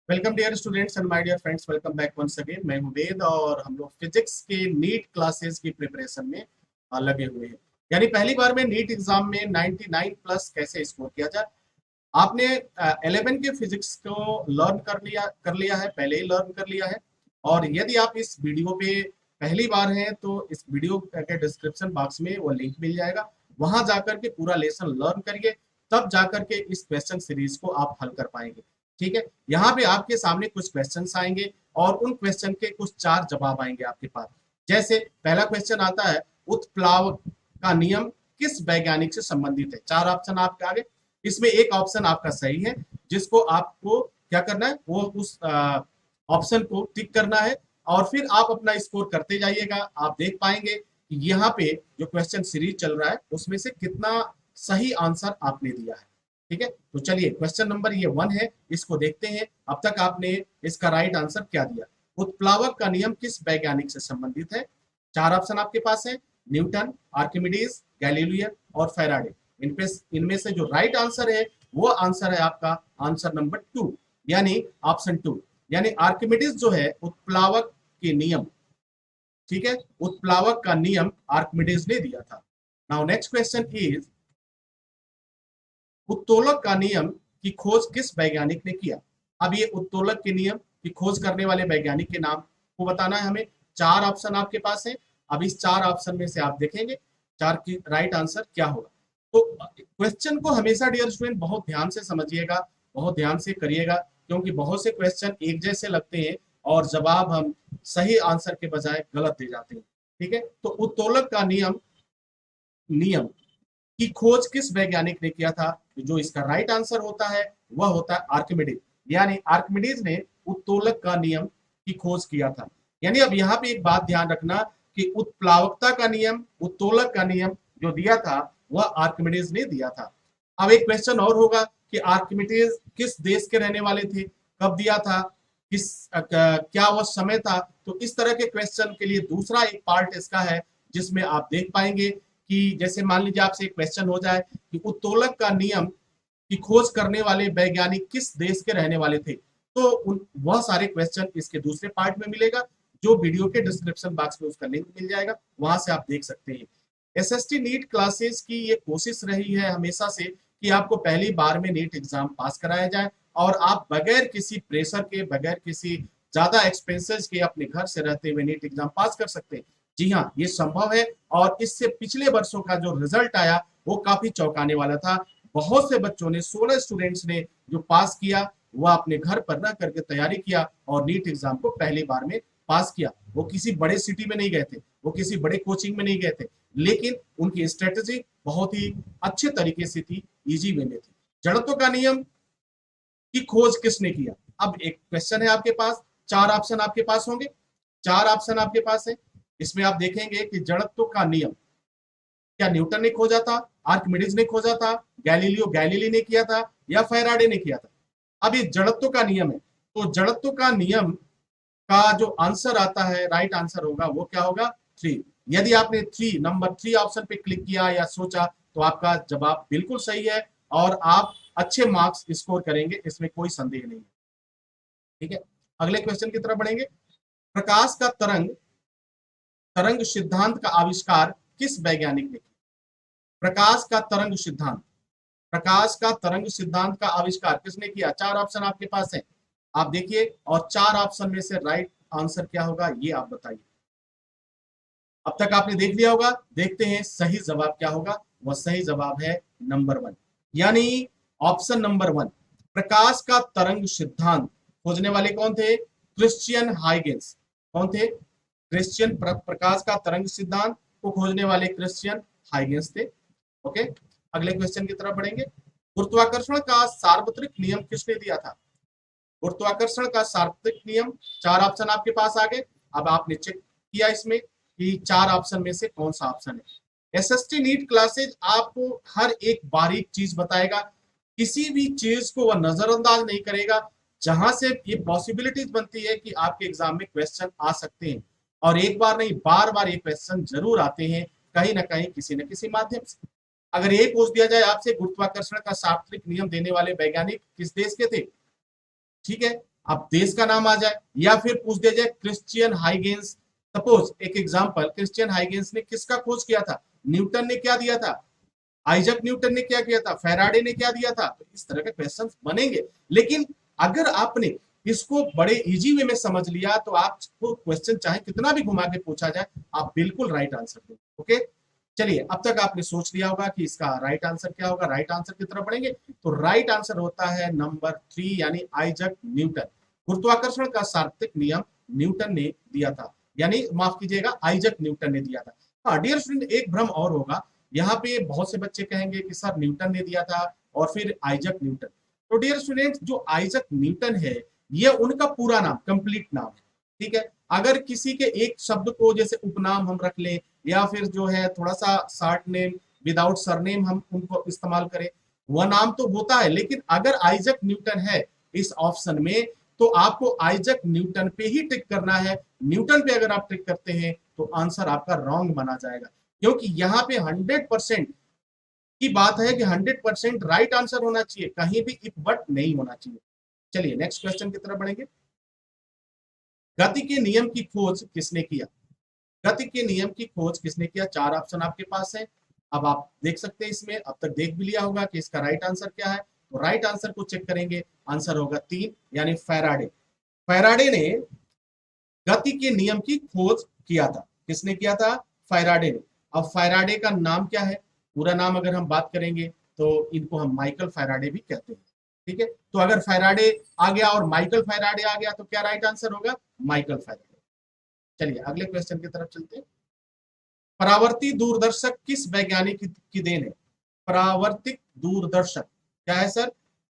Welcome dear students and my dear friends, welcome back once again. मैं हूं वेद और हम लोग फिजिक्स के नीट क्लासेस की प्रिपरेशन में लगे हुए हैं। यानी पहली बार में नीट एग्जाम में 99 प्लस कैसे स्कोर किया जाए। आपने 11 के फिजिक्स को लर्न कर लिया है, पहले ही लर्न कर लिया है। और यदि आप इस वीडियो पे पहली बार हैं तो इस वीडियो के डिस्क्रिप्शन बॉक्स में वो लिंक मिल जाएगा, वहां जाकर के पूरा लेसन लर्न करिए, तब जाकर के इस क्वेश्चन सीरीज को आप हल कर पाएंगे। ठीक है, यहाँ पे आपके सामने कुछ क्वेश्चंस आएंगे और उन क्वेश्चन के कुछ 4 जवाब आएंगे आपके पास। जैसे पहला क्वेश्चन आता है, उत्प्लावक का नियम किस वैज्ञानिक से संबंधित है। 4 ऑप्शन आपके आगे, इसमें एक ऑप्शन आपका सही है, जिसको आपको क्या करना है, वो उस ऑप्शन को टिक करना है और फिर आप अपना स्कोर करते जाइएगा। आप देख पाएंगे कि यहाँ पे जो क्वेश्चन सीरीज चल रहा है उसमें से कितना सही आंसर आपने दिया है। ठीक है, तो चलिए क्वेश्चन नंबर ये 1 है, इसको देखते हैं। अब तक आपने इसका राइट आंसर क्या दिया। उत्प्लावक का नियम किस वैज्ञानिक से संबंधित है। 4 ऑप्शन आपके पास है, न्यूटन, आर्किमिडीज, गैलीलियो और फैराडे। इनमें से जो राइट आंसर है वो आंसर है आपका आंसर नंबर 2, यानी ऑप्शन 2, यानी आर्किमिडीज जो है उत्प्लावक के नियम, ठीक है, उत्प्लावक का नियम आर्किमिडीज ने दिया था। नाउ नेक्स्ट क्वेश्चन इज, उत्तोलक का नियम की खोज किस वैज्ञानिक ने किया। अब ये उत्तोलक के नियम की खोज करने वाले वैज्ञानिक के नाम को बताना है हमें। 4 ऑप्शन आपके पास है। अब इस 4 ऑप्शन में से आप देखेंगे 4 की राइट आंसर क्या होगा। तो क्वेश्चन को हमेशा डियर स्टूडेंट बहुत ध्यान से समझिएगा, बहुत ध्यान से करिएगा, क्योंकि बहुत से क्वेश्चन एक जैसे लगते हैं और जवाब हम सही आंसर के बजाय गलत दे जाते हैं। ठीक है, तो उत्तोलक का नियम नियम की खोज किस वैज्ञानिक ने किया था। जो इसका राइट आंसर होता है वह होता है आर्किमिडीज, यानी आर्किमिडीज ने उत्तोलक का नियम की खोज किया था। यानी अब यहाँ पे एक बात ध्यान रखना कि उत्प्लावकता का नियम, उत्तोलक का नियम जो दिया था वह आर्किमिडीज ने दिया था। अब एक क्वेश्चन और होगा कि आर्किमिडीज किस देश के रहने वाले थे, कब दिया था, किस क्या वह समय था। तो इस तरह के क्वेश्चन के लिए दूसरा एक पार्ट इसका है, जिसमें आप देख पाएंगे कि जैसे मान लीजिए आपसे एक क्वेश्चन हो जाए कि उत्तोलक का नियम की खोज करने वाले वैज्ञानिक किस देश के रहने वाले थे, तो वह सारे क्वेश्चन इसके दूसरे पार्ट में मिलेगा, जो वीडियो के डिस्क्रिप्शन बॉक्स में उसका लिंक मिल जाएगा, वहां से आप देख सकते हैं। एसएसटी नीट क्लासेस की ये कोशिश रही है हमेशा से कि आपको पहली बार में नीट एग्जाम पास कराया जाए और आप बगैर किसी प्रेशर के, बगैर किसी ज्यादा एक्सपेंसेस के अपने घर से रहते हुए नीट एग्जाम पास कर सकते हैं। जी हाँ, ये संभव है और इससे पिछले वर्षों का जो रिजल्ट आया वो काफी चौंकाने वाला था। बहुत से बच्चों ने, 16 स्टूडेंट्स ने जो पास किया वह अपने घर पर रह करके तैयारी किया और नीट एग्जाम को पहली बार में पास किया। वो किसी बड़े सिटी में नहीं गए थे, वो किसी बड़े कोचिंग में नहीं गए थे, लेकिन उनकी स्ट्रेटेजी बहुत ही अच्छे तरीके से थी, इजी वे में थी। जड़त्व का नियम की खोज किसने किया। अब एक क्वेश्चन है आपके पास, 4 ऑप्शन आपके पास होंगे, 4 ऑप्शन आपके पास है। इसमें आप देखेंगे कि जड़त्व का नियम क्या न्यूटन ने खोजा था, आर्किमिडीज ने खोजा था, गैलीलियो गैलीली ने किया था या फैराडे ने किया था। अब ये जड़त्व का नियम है, तो जड़त्व का नियम का जो आंसर आता है, राइट आंसर होगा वो क्या होगा, 3। यदि आपने नंबर 3 ऑप्शन पे क्लिक किया या सोचा तो आपका जवाब बिल्कुल सही है और आप अच्छे मार्क्स स्कोर करेंगे, इसमें कोई संदेह नहीं है। ठीक है, अगले क्वेश्चन की तरफ बढ़ेंगे। प्रकाश का तरंग तरंग सिद्धांत का आविष्कार किस वैज्ञानिक ने किया। प्रकाश का तरंग सिद्धांत, प्रकाश का तरंग सिद्धांत का आविष्कार किसने किया। 4 ऑप्शन आपके पास है, आप देखिए और 4 ऑप्शन में से राइट आंसर क्या होगा ये आप बताइए। अब तक आपने देख लिया होगा, देखते हैं सही जवाब क्या होगा। वह सही जवाब है नंबर 1, यानी ऑप्शन नंबर 1। प्रकाश का तरंग सिद्धांत खोजने वाले कौन थे, क्रिश्चियन हाइगेंस। कौन थे, क्रिश्चियन, प्रकाश का तरंग सिद्धांत को खोजने वाले क्रिश्चियन हाइगेंस थे। ओके, अगले क्वेश्चन की तरफ बढ़ेंगे। गुरुत्वाकर्षण का सार्वत्रिक नियम किसने दिया था। गुरुत्वाकर्षण का सार्वत्रिक नियम, 4 ऑप्शन आपके पास आ गए। अब आपने चेक किया इसमें कि 4 ऑप्शन में से कौन सा ऑप्शन है। एसएसटी नीट क्लासेज आपको हर एक बारीक चीज बताएगा, किसी भी चीज को वह नजरअंदाज नहीं करेगा। जहां से ये पॉसिबिलिटीज बनती है कि आपके एग्जाम में क्वेश्चन आ सकते हैं, और एक बार नहीं बार बार ये क्वेश्चन जरूर आते हैं, कहीं ना कहीं किसी न किसी माध्यम से। अगर ये पूछ दिया जाए आपसे, गुरुत्वाकर्षण का सार्वत्रिक नियम देने वाले वैज्ञानिक किस देश के थे, ठीक है, अब देश का नाम आ जाए या फिर पूछ दिया जाए क्रिश्चियन हाइगेंस। सपोज एक एग्जांपल, क्रिश्चियन हाइगेंस ने किसका खोज किया था? न्यूटन ने क्या दिया था? आइजक न्यूटन ने क्या किया था? फैराडे ने क्या दिया था? तो इस तरह के क्वेश्चंस बनेंगे। लेकिन अगर आपने इसको बड़े इजी वे में समझ लिया तो आपको क्वेश्चन चाहे कितना भी घुमा के पूछा जाए, आप बिल्कुल राइट आंसर देंगे। ओके, चलिए अब तक आपने सोच लिया होगा कि इसका राइट आंसर क्या होगा। राइट आंसर की तरफ बढ़ेंगे तो राइट आंसर होता है नंबर 3 यानी आइजक न्यूटन। गुरुत्वाकर्षण का सार्वत्रिक नियम न्यूटन ने दिया था, यानी माफ कीजिएगा आइजक न्यूटन ने दिया था। हाँ डियर स्टूडेंट, एक भ्रम और होगा यहाँ पे, बहुत से बच्चे कहेंगे कि सर न्यूटन ने दिया था और फिर आइजक न्यूटन। तो डियर स्टूडेंट, जो आइजक न्यूटन है ये उनका पूरा नाम, कंप्लीट नाम है। ठीक है, अगर किसी के एक शब्द को जैसे उपनाम हम रख लें या फिर जो है थोड़ा सा शॉर्ट नेम विदाउट सरनेम हम उनको इस्तेमाल करें, वह नाम तो होता है। लेकिन अगर आइजक न्यूटन है इस ऑप्शन में तो आपको आइजक न्यूटन पे ही टिक करना है। न्यूटन पे अगर आप टिक करते हैं तो आंसर आपका रॉन्ग माना जाएगा, क्योंकि यहाँ पे 100% की बात है कि 100% राइट आंसर होना चाहिए, कहीं भी इफ बट नहीं होना चाहिए। चलिए नेक्स्ट क्वेश्चन की तरफ बढ़ेंगे। गति के नियम की खोज किसने किया? गति के नियम की खोज किसने किया? चार ऑप्शन आपके पास है। अब आप देख सकते हैं, इसमें अब तक देख भी लिया होगा कि इसका राइट आंसर क्या है। तो राइट आंसर को चेक करेंगे, आंसर होगा 3 यानी फैराडे। फैराडे ने गति के नियम की खोज किया था। किसने किया था? फैराडे ने। अब फैराडे का नाम क्या है? पूरा नाम अगर हम बात करेंगे तो इनको हम माइकल फैराडे भी कहते हैं। ठीक है, तो अगर फैराडे आ गया और माइकल फैराडे आ गया तो क्या राइट आंसर होगा? Michael Faraday. चलिए अगले क्वेश्चन की तरफ चलते हैं। परावर्ती दूरदर्शक किस वैज्ञानिक की देन है? परावर्तिक दूरदर्शक क्या है सर?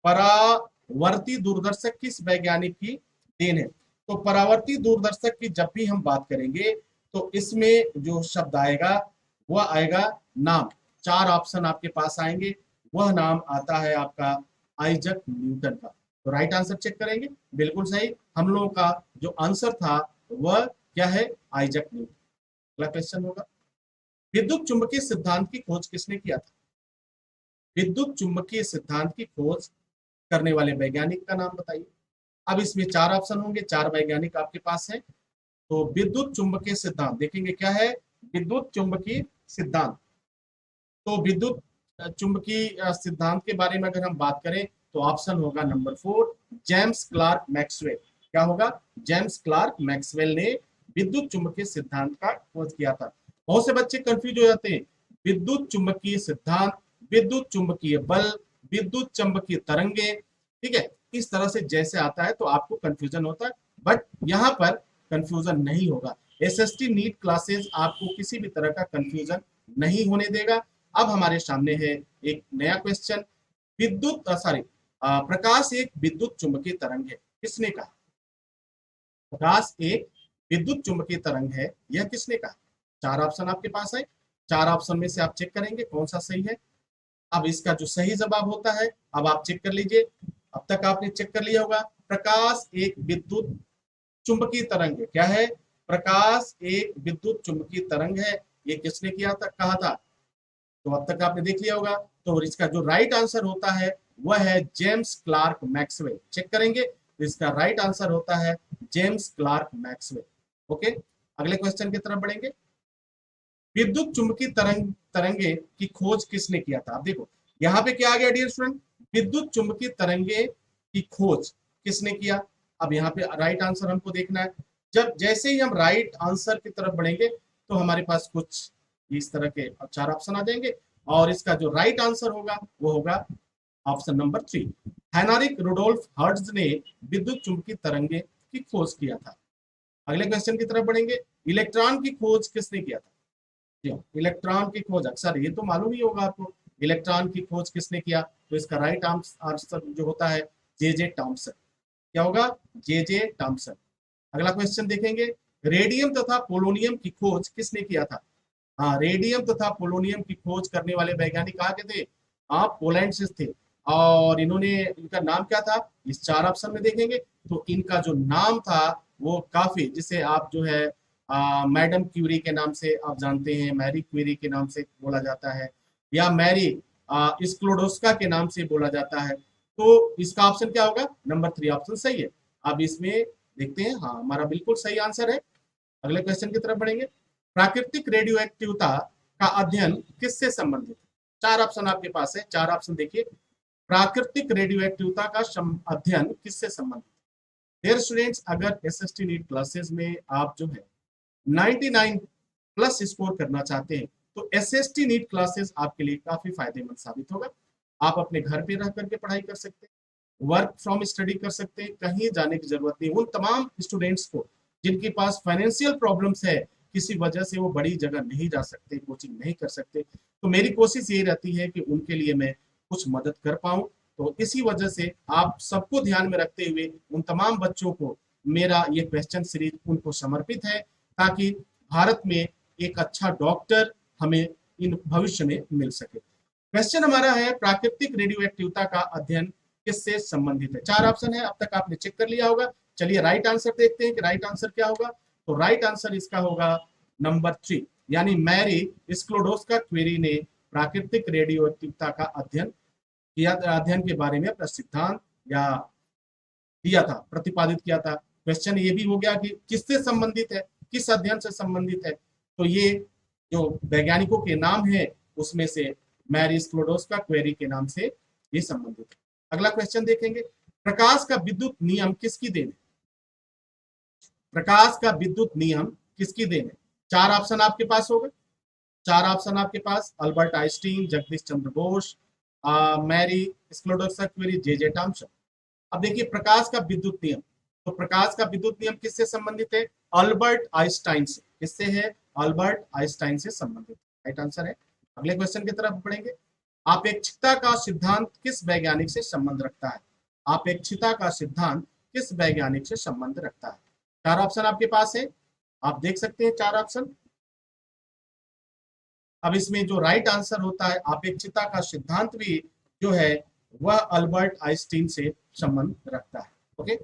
परावर्ती दूरदर्शक किस वैज्ञानिक की देन है? तो परावर्ती दूरदर्शक की जब भी हम बात करेंगे तो इसमें जो शब्द आएगा वह आएगा नाम। चार ऑप्शन आपके पास आएंगे, वह नाम आता है आपका आइजक न्यूटन का। तो राइट आंसर चेक करेंगे, बिल्कुल सही। हम लोगों का जो आंसर था वह क्या है? Isaac Newton. अगला क्वेश्चन होगा, विद्युत चुंबकीय सिद्धांत की खोज किसने किया था? विद्युत चुंबकीय सिद्धांत की खोज करने वाले वैज्ञानिक का नाम बताइए। अब इसमें चार ऑप्शन होंगे, चार वैज्ञानिक आपके पास है। तो विद्युत चुंबकीय सिद्धांत देखेंगे क्या है? विद्युत चुंबकीय सिद्धांत। तो विद्युत चुंबकीय सिद्धांत के बारे में अगर हम बात करें तो ऑप्शन होगा नंबर 4 जेम्स क्लार्क मैक्सवेल। क्या होगा? जेम्स क्लार्क मैक्सवेल ने विद्युत चुंबकीय सिद्धांत का खोज किया था। बहुत से बच्चे कंफ्यूज हो जाते हैं, विद्युत चुंबकीय सिद्धांत, विद्युत चुंबकीय बल, विद्युत चुंबकीय तरंगे। ठीक है, इस तरह से जैसे आता है तो आपको कंफ्यूजन होता है, बट यहाँ पर कंफ्यूजन नहीं होगा। एसएसटी नीट क्लासेस आपको किसी भी तरह का कंफ्यूजन नहीं होने देगा। अब हमारे सामने है एक नया क्वेश्चन। विद्युत सॉरी प्रकाश एक विद्युत चुंबकीय तरंग है, किसने कहा? प्रकाश एक विद्युत चुंबकीय तरंग है, यह किसने कहा? चार ऑप्शन आपके पास है, चार ऑप्शन में से आप चेक करेंगे कौन सा सही है। अब इसका जो सही जवाब होता है, अब आप चेक कर लीजिए। अब तक आपने चेक कर लिया होगा, प्रकाश एक विद्युत चुंबकीय तरंग है। क्या है? प्रकाश एक विद्युत चुंबकीय तरंग है। ये किसने किया था, कहा था? तो अब तक आपने देख लिया होगा। तो इसका जो राइट आंसर होता है वह है जेम्स क्लार्क मैक्सवेल। चेक करेंगे तो इसका राइट आंसर होता है जेम्स क्लार्क मैक्सवेल। ओके, अगले क्वेश्चन की तरफ बढ़ेंगे। विद्युत चुंबकीय तरंगे की खोज किसने किया था? आप देखो यहाँ पे क्या आ गया डियर स्टूडेंट, विद्युत चुंबकीय तरंगे की खोज किसने किया। अब यहाँ पे राइट आंसर हमको देखना है। जब जैसे ही हम राइट आंसर की तरफ बढ़ेंगे तो हमारे पास कुछ इस तरह के चार ऑप्शन आ जाएंगे और इसका जो राइट आंसर होगा वो होगा option number 3। Heinrich Rudolf Hertz ने विद्युत चुंबकीय तरंगे की खोज किया था। अगले क्वेश्चन की तरफ बढ़ेंगे। इलेक्ट्रॉन की खोज किसने किया था? इलेक्ट्रॉन की खोज अक्सर ये तो मालूम ही होगा आपको, इलेक्ट्रॉन की खोज किसने किया? तो इसका राइट आंसर जो होता है जे जे टॉमसन। क्या होगा? जे जे टॉमसन। अगला क्वेश्चन देखेंगे, रेडियम तथा पोलोनियम की खोज किसने किया था? हाँ, रेडियम तथा पोलोनियम की खोज करने वाले वैज्ञानिक कहाँ के थे? आप पोलैंड से थे। और इन्होंने, इनका नाम क्या था? इस चार ऑप्शन में देखेंगे तो इनका जो नाम था वो काफी, जिसे आप जो है मैडम क्यूरी के नाम से आप जानते हैं, मैरी क्यूरी के नाम से बोला जाता है, या मैरी स्क्लोडोस्का के नाम से बोला जाता है। तो इसका ऑप्शन क्या होगा? नंबर 3 ऑप्शन सही है। अब इसमें देखते हैं, हाँ हमारा बिल्कुल सही आंसर है। अगले क्वेश्चन की तरफ बढ़ेंगे। प्राकृतिक रेडियो एक्टिवता का अध्ययन किससे संबंधित है? चार ऑप्शन आपके पास है, चार ऑप्शन देखिए। प्राकृतिक रेडियो एक्टिवता का अध्ययन किससे संबंधित है? डियर स्टूडेंट्स, अगर एसएसटी नीट क्लासेस में आप जो है 99 प्लस स्कोर करना चाहते हैं तो एसएसटी नीट क्लासेस आपके लिए काफी फायदेमंद साबित होगा। आप अपने घर पे रह करके पढ़ाई कर सकते हैं, वर्क फ्रॉम स्टडी कर सकते हैं, कहीं जाने की जरूरत नहीं। उन तमाम स्टूडेंट्स को जिनके पास फाइनेंशियल प्रॉब्लम्स है, किसी वजह से वो बड़ी जगह नहीं जा सकते, कोचिंग नहीं कर सकते, तो मेरी कोशिश ये रहती है कि उनके लिए मैं कुछ मदद कर पाऊं। तो इसी वजह से आप सबको ध्यान में रखते हुए उन तमाम बच्चों को मेरा ये क्वेश्चन सीरीज उनको समर्पित है, ताकि भारत में एक अच्छा डॉक्टर हमें इन भविष्य में मिल सके। क्वेश्चन हमारा है, प्राकृतिक रेडियो एक्टिवता का अध्ययन किससे संबंधित है? चार ऑप्शन है, अब तक आपने चेक कर लिया होगा। चलिए राइट आंसर देखते हैं कि राइट आंसर क्या होगा। तो राइट आंसर इसका होगा नंबर 3, यानी मैरी स्क्लोडोस्का क्वेरी ने प्राकृतिक रेडियो एक्टिवता का अध्ययन किया, अध्ययन के बारे में अपना सिद्धांत या दिया था, प्रतिपादित किया था। क्वेश्चन ये भी हो गया कि किससे संबंधित है, किस अध्ययन से संबंधित है। तो ये जो वैज्ञानिकों के नाम है उसमें से मैरी स्क्लोडोस्का क्वेरी के नाम से ये संबंधित है। अगला क्वेश्चन देखेंगे, प्रकाश का विद्युत नियम किसकी देन है? प्रकाश का विद्युत नियम किसकी देन है? चार ऑप्शन आपके पास होगा, चार ऑप्शन आपके पास, Albert Einstein, Jagadish Chandra Bose, Marie Sklodowska Curie, J Thomson. अब देखिए प्रकाश का विद्युत नियम, तो प्रकाश का विद्युत नियम किससे संबंधित है? अल्बर्ट आइंस्टाइन से। किससे है? अल्बर्ट आइंस्टाइन से संबंधित। राइट आंसर है। अगले क्वेश्चन की तरफ बढ़ेंगे। आपेक्षिकता का सिद्धांत किस वैज्ञानिक से संबंध रखता है? आपेक्षिकता का सिद्धांत किस वैज्ञानिक से संबंध रखता है? चार ऑप्शन आपके पास है, आप देख सकते हैं चार ऑप्शन। अब इसमें जो राइट आंसर होता है, आपेक्षिकता का सिद्धांत भी जो है वह अल्बर्ट आइंस्टीन से संबंध रखता है। ओके,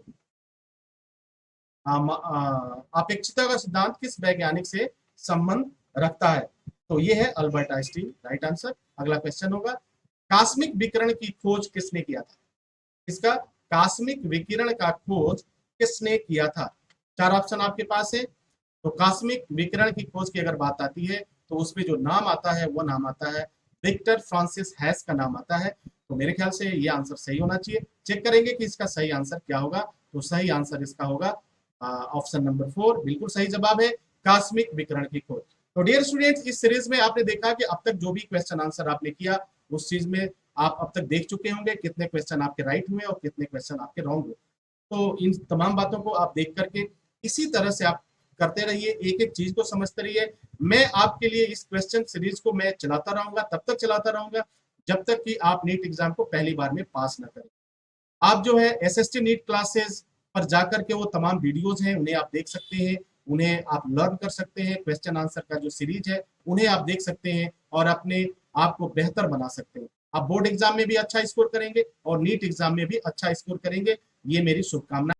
अपेक्षिकता का सिद्धांत किस वैज्ञानिक से संबंध रखता है? तो ये है अल्बर्ट आइंस्टीन। Right answer. अगला क्वेश्चन होगा, कास्मिक विकिरण की खोज किसने किया था? इसका कास्मिक विकिरण का खोज किसने किया था? चार ऑप्शन आपके पास है। तो कास्मिक विकिरण की खोज की अगर बात आती है तो उसमें जो नाम आता है वो नाम आता है विक्टर फ्रांसिस हैस का नाम आता है। तो मेरे ख्याल से ये आंसर सही होना चाहिए। चेक करेंगे कि इसका सही आंसर क्या होगा। तो सही आंसर इसका होगा ऑप्शन नंबर 4, बिल्कुल सही जवाब है, कास्मिक विकिरण की खोज। तो डियर स्टूडेंट्स, इस सीरीज में आपने देखा कि अब तक जो भी क्वेश्चन आंसर आपने किया उस चीज में आप अब तक देख चुके होंगे कितने क्वेश्चन आपके राइट हुए और कितने क्वेश्चन आपके रॉन्ग हुए। तो इन तमाम बातों को आप देख करके इसी तरह से आप करते रहिए, एक एक चीज को समझते रहिए। मैं आपके लिए इस क्वेश्चन सीरीज को मैं चलाता रहूंगा, तब तक चलाता रहूंगा जब तक कि आप नीट एग्जाम को पहली बार में पास न करें। आप जो है एसएसटी नीट क्लासेस पर जाकर के वो तमाम वीडियोज हैं उन्हें आप देख सकते हैं, उन्हें आप लर्न कर सकते हैं। क्वेश्चन आंसर का जो सीरीज है उन्हें आप देख सकते हैं और अपने आप को बेहतर बना सकते हैं। आप बोर्ड एग्जाम में भी अच्छा स्कोर करेंगे और नीट एग्जाम में भी अच्छा स्कोर करेंगे, ये मेरी शुभकामना।